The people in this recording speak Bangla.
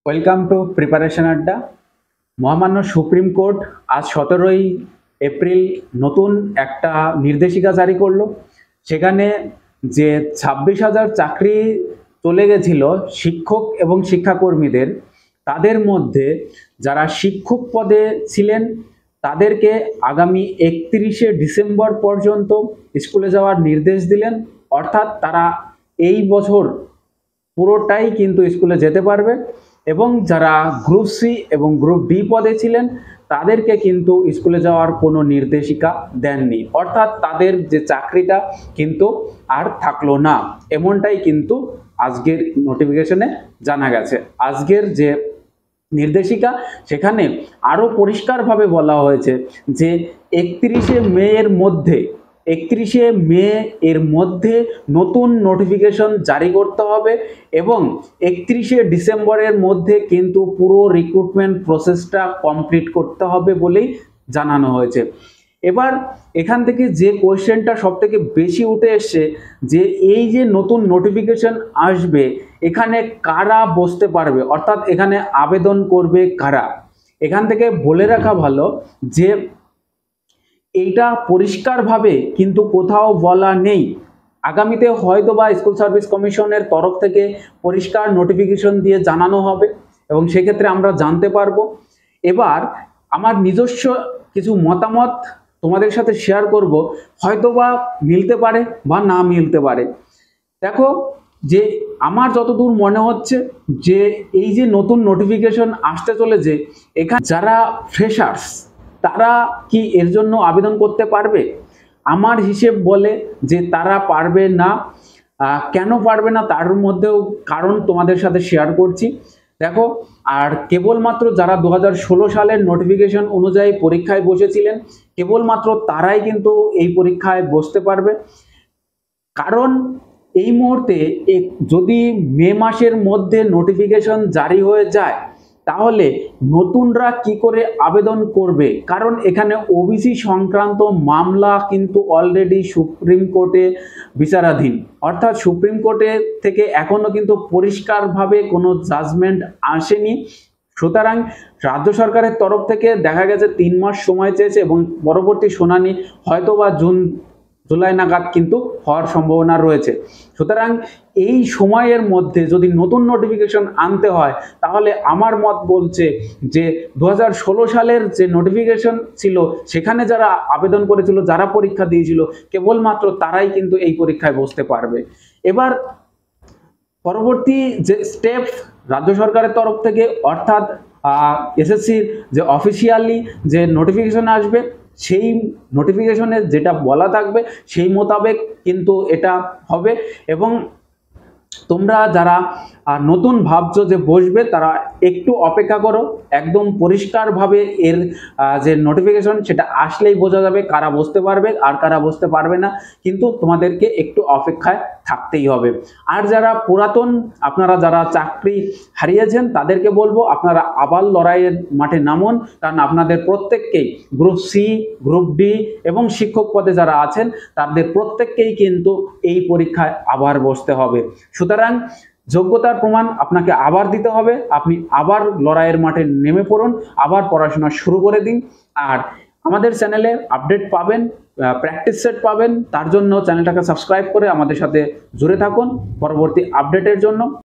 ওয়েলকাম টু প্রিপারেশন আড্ডা। মহামান্য সুপ্রিম কোর্ট আজ 17ই এপ্রিল নতুন একটা নির্দেশিকা জারি করলো। সেখানে যে 26,000 চাকরি চলে গেছিল শিক্ষক এবং শিক্ষাকর্মীদের, তাদের মধ্যে যারা শিক্ষক পদে ছিলেন তাদেরকে আগামী 31শে ডিসেম্বর পর্যন্ত স্কুলে যাওয়ার নির্দেশ দিলেন। অর্থাৎ তারা এই বছর পুরোটাই কিন্তু স্কুলে যেতে পারবে। এবং যারা গ্রুপ সি এবং গ্রুপ ডি পদে ছিলেন তাদেরকে কিন্তু স্কুলে যাওয়ার কোনো নির্দেশিকা দেননি, অর্থাৎ তাদের যে চাকরিটা কিন্তু আর থাকলো না, এমনটাই কিন্তু আজকের নোটিফিকেশনে জানা গেছে। আজকের যে নির্দেশিকা সেখানে আরও পরিষ্কারভাবে বলা হয়েছে যে 31শে মে এর মধ্যে নতুন নোটিফিকেশন জারি করতে হবে এবং 31শে ডিসেম্বরের মধ্যে কিন্তু পুরো রিক্রুটমেন্ট প্রসেসটা কমপ্লিট করতে হবে বলেই জানানো হয়েছে। এবার এখান থেকে যে কোয়েশ্চেনটা সব থেকে বেশি উঠে এসছে যে এই যে নতুন নোটিফিকেশন আসবে এখানে কারা বসতে পারবে, অর্থাৎ এখানে আবেদন করবে কারা। এখান থেকে বলে রাখা ভালো যে এইটা পরিষ্কারভাবে কিন্তু কোথাও বলা নেই। আগামীতে হয়তো বা স্কুল সার্ভিস কমিশনের তরফ থেকে পরিষ্কার নোটিফিকেশন দিয়ে জানানো হবে এবং সেক্ষেত্রে আমরা জানতে পারবো। এবার আমার নিজস্ব কিছু মতামত তোমাদের সাথে শেয়ার করব, হয়তো বা মিলতে পারে বা না মিলতে পারে। দেখো, যে আমার যতদূর মনে হচ্ছে যে এই যে নতুন নোটিফিকেশন আসতে চলেছে, এখানে যারা ফ্রেশার্স তারা কি এর জন্য আবেদন করতে পারবে? আমার হিসেব বলে যে তারা পারবে না। কেন পারবে না তার মধ্যেও কারণ তোমাদের সাথে শেয়ার করছি। দেখো, আর কেবলমাত্র যারা 2016 সালের নোটিফিকেশন অনুযায়ী পরীক্ষায় বসেছিলেন কেবলমাত্র তারাই কিন্তু এই পরীক্ষায় বসতে পারবে। কারণ এই মুহূর্তে যদি মে মাসের মধ্যে নোটিফিকেশন জারি হয়ে যায় তাহলে নতুনরা কি করে আবেদন করবে? কারণ এখানে ওবিসি সংক্রান্ত মামলা কিন্তু অলরেডি সুপ্রিম কোর্টে বিচারাধীন, অর্থাৎ সুপ্রিম কোর্টে থেকে এখনো কিন্তু পরিষ্কারভাবে কোনো জাজমেন্ট আসেনি। সুতরাং রাজ্য সরকারের তরফ থেকে দেখা গেছে 3 মাস সময় চেয়েছে এবং পরবর্তী শুনানি হয়তোবা জুলাই নাগাদ কিন্তু হওয়ার সম্ভাবনা রয়েছে। সুতরাং এই সময়ের মধ্যে যদি নতুন নোটিফিকেশন আনতে হয় তাহলে আমার মত বলছে যে 2016 সালের যে নোটিফিকেশন ছিল সেখানে যারা আবেদন করেছিল, যারা পরীক্ষা দিয়েছিল কেবলমাত্র তারাই কিন্তু এই পরীক্ষায় বসতে পারবে। এবার পরবর্তী যে স্টেপ রাজ্য সরকারের তরফ থেকে, অর্থাৎ এসএসসির যে অফিসিয়ালি যে নোটিফিকেশন আসবে সেই নোটিফিকেশনে যেটা বলা থাকবে সেই মোতাবেক কিন্তু এটা হবে। এবং তোমরা যারা নতুন ভাবছো যে বসবে তারা একটু অপেক্ষা করো, একদম পরিষ্কারভাবে এর যে নোটিফিকেশন সেটা আসলেই বোঝা যাবে কারা বসতে পারবে আর কারা বসতে পারবে না, কিন্তু তোমাদেরকে একটু অপেক্ষায় থাকতেই হবে। আর যারা পুরাতন আপনারা যারা চাকরি হারিয়েছেন তাদেরকে বলবো আপনারা আবার লড়াইয়ের মাঠে নামুন, কারণ আপনাদের প্রত্যেককেই গ্রুপ সি, গ্রুপ ডি এবং শিক্ষক পদে যারা আছেন তাদের প্রত্যেককেই কিন্তু এই পরীক্ষায় আবার বসতে হবে। সুতরাং যোগ্যতার প্রমাণ আপনাকে আবার দিতে হবে, আপনি আবার লড়াইয়ের মাঠে নেমে পড়ুন, আবার পড়াশোনা শুরু করে দিন। আর আমাদের চ্যানেলে আপডেট পাবেন, প্র্যাকটিস সেট পাবেন, তার জন্য চ্যানেলটাকে সাবস্ক্রাইব করে আমাদের সাথে জুড়ে থাকুন পরবর্তী আপডেটের জন্য।